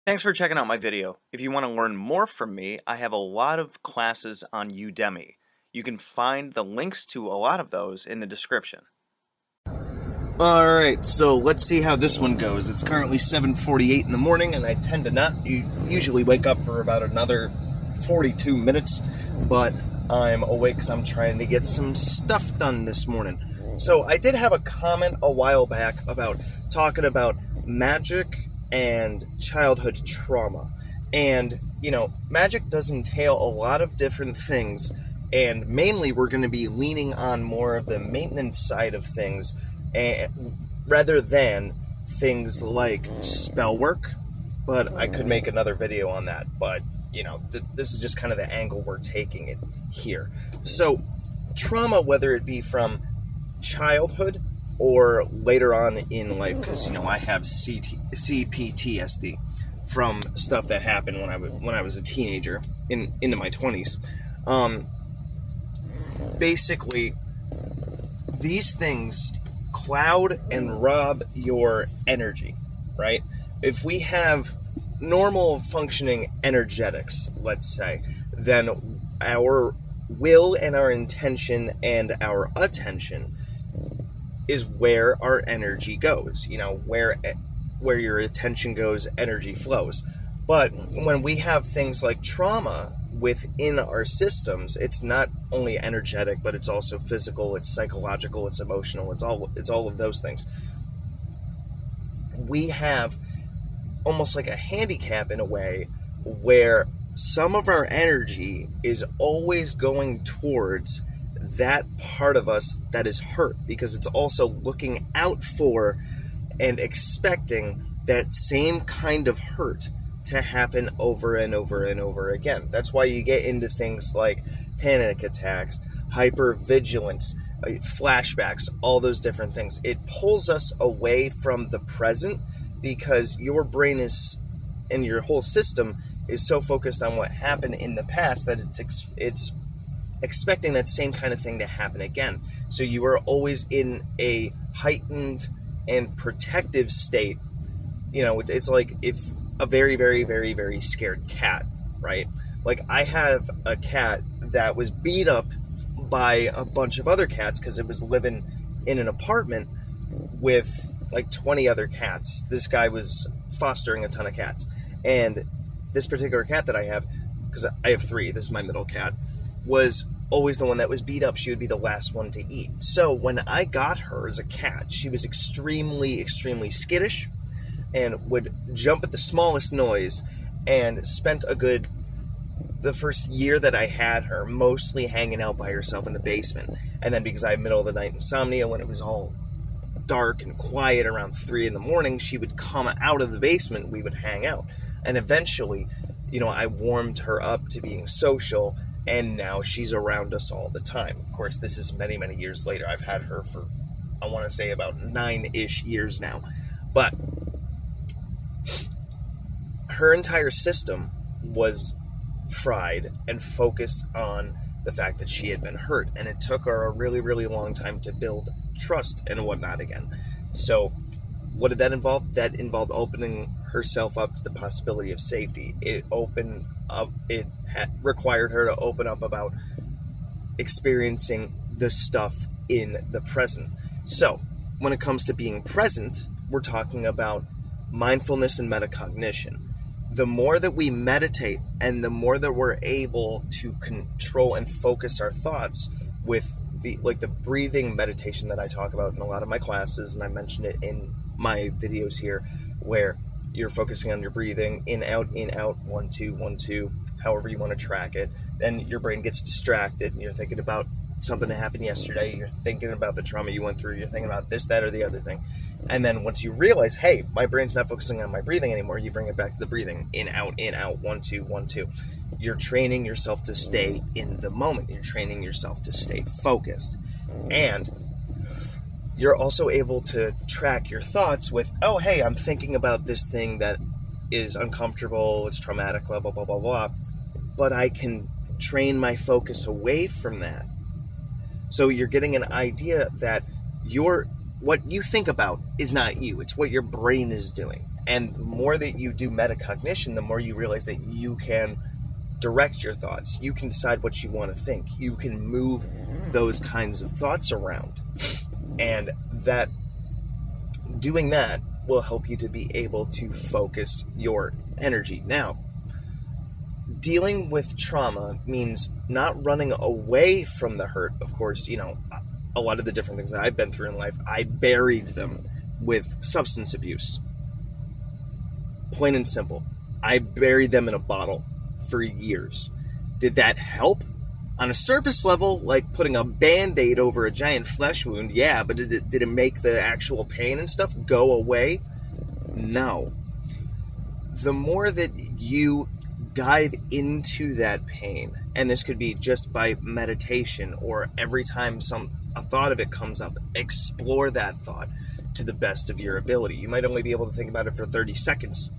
Thanks for checking out my video. If you want to learn more from me, I have a lot of classes on Udemy. You can find the links to a lot of those in the description. Alright, so let's see how this one goes. It's currently 7:48 in the morning, and I tend to not usually wake up for about another 42 minutes, but I'm awake because I'm trying to get some stuff done this morning. So I did have a comment a while back about talking about magic and childhood trauma. And, magic does entail a lot of different things, and mainly we're going to be leaning on more of the maintenance side of things, rather than things like spell work. But I could make another video on that, but, this is just kind of the angle we're taking it here. So, trauma, whether it be from childhood or later on in life, because I have CPTSD from stuff that happened when I was a teenager into my 20s. Basically, these things cloud and rob your energy, right? If we have normal functioning energetics, let's say, then our will and our intention and our attention is where our energy goes. Where your attention goes, energy flows. But when we have things like trauma within our systems, it's not only energetic, but it's also physical, it's psychological, it's emotional, it's all of those things. We have almost like a handicap in a way where some of our energy is always going towards that part of us that is hurt, because it's also looking out for and expecting that same kind of hurt to happen over and over and over again. That's why you get into things like panic attacks, hypervigilance, flashbacks, all those different things. It pulls us away from the present because your brain is, and your whole system is so focused on what happened in the past that it's expecting that same kind of thing to happen again. So you are always in a heightened and protective state. It's like if a very, very, very, very scared cat, right? Like, I have a cat that was beat up by a bunch of other cats because it was living in an apartment with like 20 other cats. This guy was fostering a ton of cats. And this particular cat that I have, because I have 3, this is my middle cat, was always the one that was beat up. She would be the last one to eat. So when I got her as a cat, she was extremely, extremely skittish and would jump at the smallest noise, and spent the first year that I had her mostly hanging out by herself in the basement. And then because I had middle of the night insomnia, when it was all dark and quiet around 3 in the morning, she would come out of the basement, we would hang out. And eventually, I warmed her up to being social, and now she's around us all the time. Of course, this is many, many years later. I've had her for, I want to say, about 9-ish years now. But her entire system was fried and focused on the fact that she had been hurt. And it took her a really, really long time to build trust and whatnot again. So what did that involve? That involved opening herself up to the possibility of safety. It required her to open up about experiencing the stuff in the present. So when it comes to being present, we're talking about mindfulness and metacognition. The more that we meditate and the more that we're able to control and focus our thoughts with the breathing meditation that I talk about in a lot of my classes, and I mention it in my videos here, where you're focusing on your breathing, in, out, 1, 2, 1, 2, however you want to track it. Then your brain gets distracted and you're thinking about something that happened yesterday, you're thinking about the trauma you went through, you're thinking about this, that, or the other thing. And then once you realize, hey, my brain's not focusing on my breathing anymore, you bring it back to the breathing. In, out, 1, 2, 1, 2. You're training yourself to stay in the moment. You're training yourself to stay focused. And you're also able to track your thoughts with, oh, hey, I'm thinking about this thing that is uncomfortable, it's traumatic, blah, blah, blah, blah, blah. But I can train my focus away from that. So you're getting an idea that what you think about is not you. It's what your brain is doing. And the more that you do metacognition, the more you realize that you can direct your thoughts. You can decide what you want to think. You can move those kinds of thoughts around. And that doing that will help you to be able to focus your energy. Now, dealing with trauma means not running away from the hurt. Of course, a lot of the different things that I've been through in life, I buried them with substance abuse. Plain and simple. I buried them in a bottle for years. Did that help? On a surface level, like putting a Band-Aid over a giant flesh wound, yeah, but did it make the actual pain and stuff go away? No. The more that you dive into that pain, and this could be just by meditation, or every time a thought of it comes up, explore that thought to the best of your ability. You might only be able to think about it for 30 seconds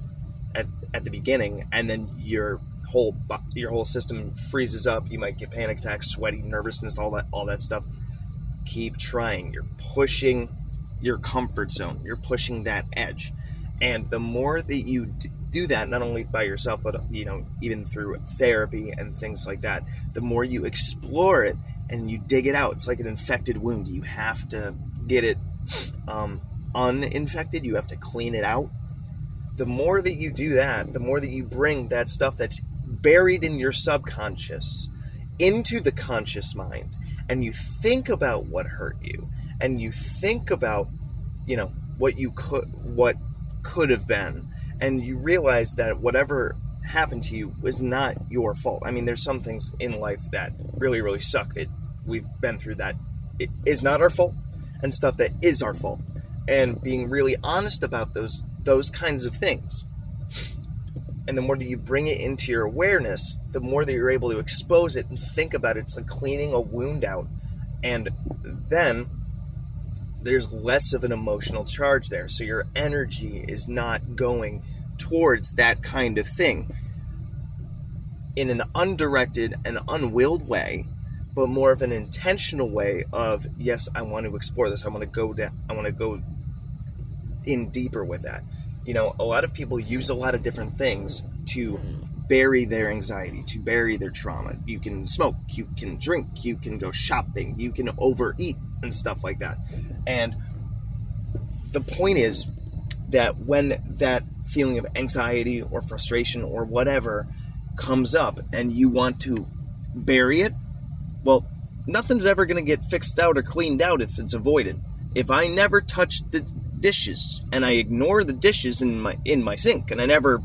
at the beginning, and then your whole system freezes up. You might get panic attacks, sweaty, nervousness, all that stuff. Keep trying. You're pushing your comfort zone. You're pushing that edge. And the more that you do that, not only by yourself, but even through therapy and things like that, the more you explore it and you dig it out. It's like an infected wound. You have to get it uninfected. You have to clean it out. The more that you do that, the more that you bring that stuff that's buried in your subconscious into the conscious mind, and you think about what hurt you, and you think about what could have been, and you realize that whatever happened to you was not your fault. I mean, there's some things in life that really, really suck that we've been through that it is not our fault, and stuff that is our fault, and being really honest about those kinds of things. And the more that you bring it into your awareness, the more that you're able to expose it and think about it. It's like cleaning a wound out. And then there's less of an emotional charge there. So your energy is not going towards that kind of thing in an undirected and unwilled way, but more of an intentional way of, yes, I want to explore this. I want to go in deeper with that. A lot of people use a lot of different things to bury their anxiety, to bury their trauma. You can smoke, you can drink, you can go shopping, you can overeat and stuff like that. And the point is that when that feeling of anxiety or frustration or whatever comes up and you want to bury it, well, nothing's ever going to get fixed out or cleaned out if it's avoided. If I never touch the dishes and I ignore the dishes in my sink and I never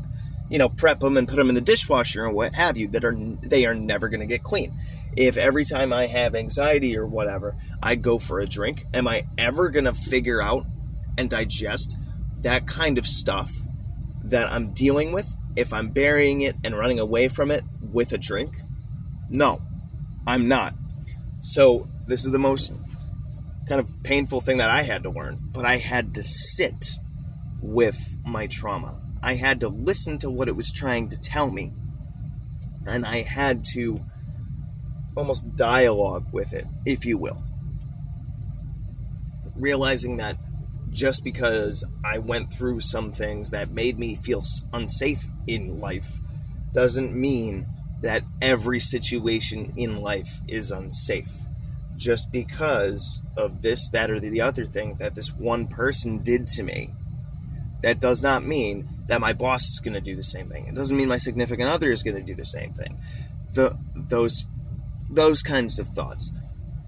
prep them and put them in the dishwasher or what have you, they are never going to get clean. If every time I have anxiety or whatever I go for a drink, am I ever going to figure out and digest that kind of stuff that I'm dealing with if I'm burying it and running away from it with a drink? No, I'm not. So this is the most kind of painful thing that I had to learn, but I had to sit with my trauma. I had to listen to what it was trying to tell me, and I had to almost dialogue with it, if you will. Realizing that just because I went through some things that made me feel unsafe in life doesn't mean that every situation in life is unsafe. Just because of this, that, or the other thing that this one person did to me, that does not mean that my boss is going to do the same thing. It doesn't mean my significant other is going to do the same thing. Those kinds of thoughts.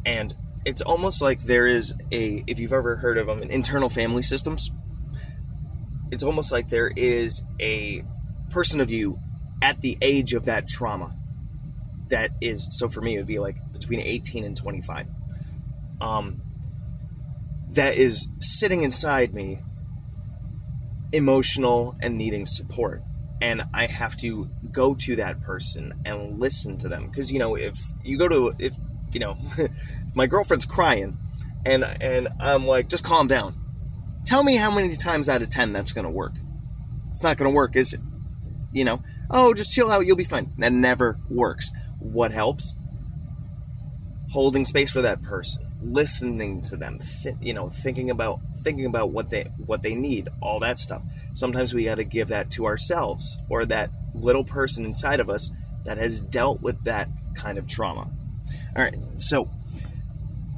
And it's almost like there is if you've ever heard of them, internal family systems, it's almost like there is a person of you at the age of that trauma. That is, so for me, it would be like between 18 and 25. That is sitting inside me, emotional and needing support. And I have to go to that person and listen to them. Because, if my girlfriend's crying and I'm like, just calm down. Tell me how many times out of 10 that's going to work. It's not going to work, is it? Just chill out, you'll be fine. That never works. What helps? Holding space for that person. listening to them, thinking about what they need, all that stuff. Sometimes we got to give that to ourselves, or that little person inside of us that has dealt with that kind of trauma. All right, so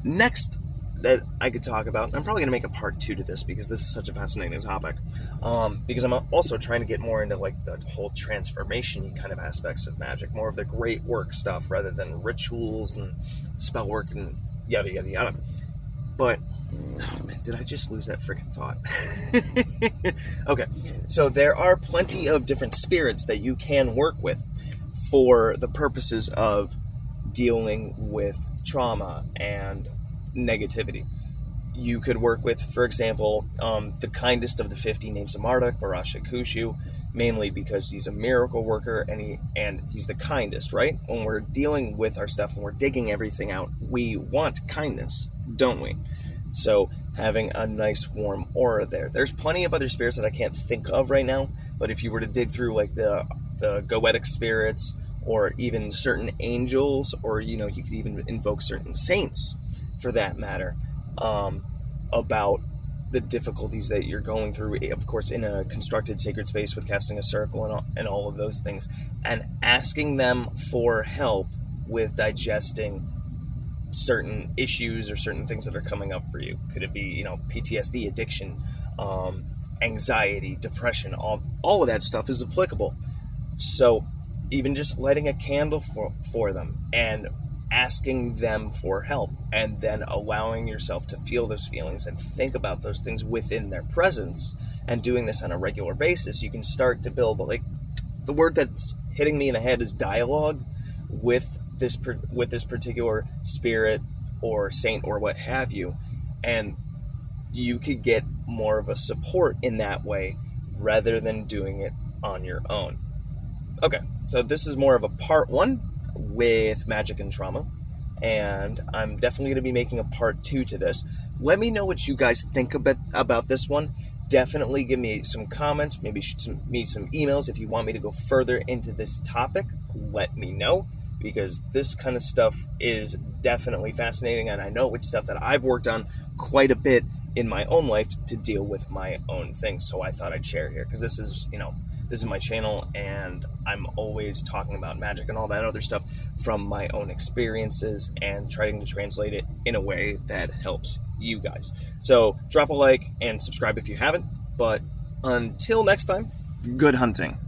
next that I could talk about, I'm probably going to make a part 2 to this because this is such a fascinating topic, because I'm also trying to get more into like the whole transformation kind of aspects of magic, more of the great work stuff rather than rituals and spell work and yada yada yada. But oh man, did I just lose that freaking thought? Okay, so there are plenty of different spirits that you can work with for the purposes of dealing with trauma and negativity. You could work with, for example, the kindest of the 50 names of Marduk, Barashakushu, mainly because he's a miracle worker and he's the kindest, right? When we're dealing with our stuff and we're digging everything out, we want kindness, don't we? So having a nice warm aura there. There's plenty of other spirits that I can't think of right now, but if you were to dig through like the goetic spirits, or even certain angels, or you could even invoke certain saints for that matter, about the difficulties that you're going through, of course, in a constructed sacred space with casting a circle and all of those things, and asking them for help with digesting certain issues or certain things that are coming up for you. Could it be, PTSD, addiction, anxiety, depression, all of that stuff is applicable. So even just lighting a candle for them and asking them for help, and then allowing yourself to feel those feelings and think about those things within their presence, and doing this on a regular basis, you can start to build, like, the word that's hitting me in the head is dialogue with this particular spirit or saint or what have you, and you could get more of a support in that way rather than doing it on your own. Okay, so this is more of a part 1 with magic and trauma, and I'm definitely going to be making a part 2 to this. Let me know what you guys think about this one. Definitely give me some comments, maybe shoot me some emails if you want me to go further into this topic. Let me know, because this kind of stuff is definitely fascinating, and I know it's stuff that I've worked on quite a bit in my own life to deal with my own things. So I thought I'd share here, because this is my channel, and I'm always talking about magic and all that other stuff from my own experiences and trying to translate it in a way that helps you guys. So drop a like and subscribe if you haven't. But until next time, good hunting.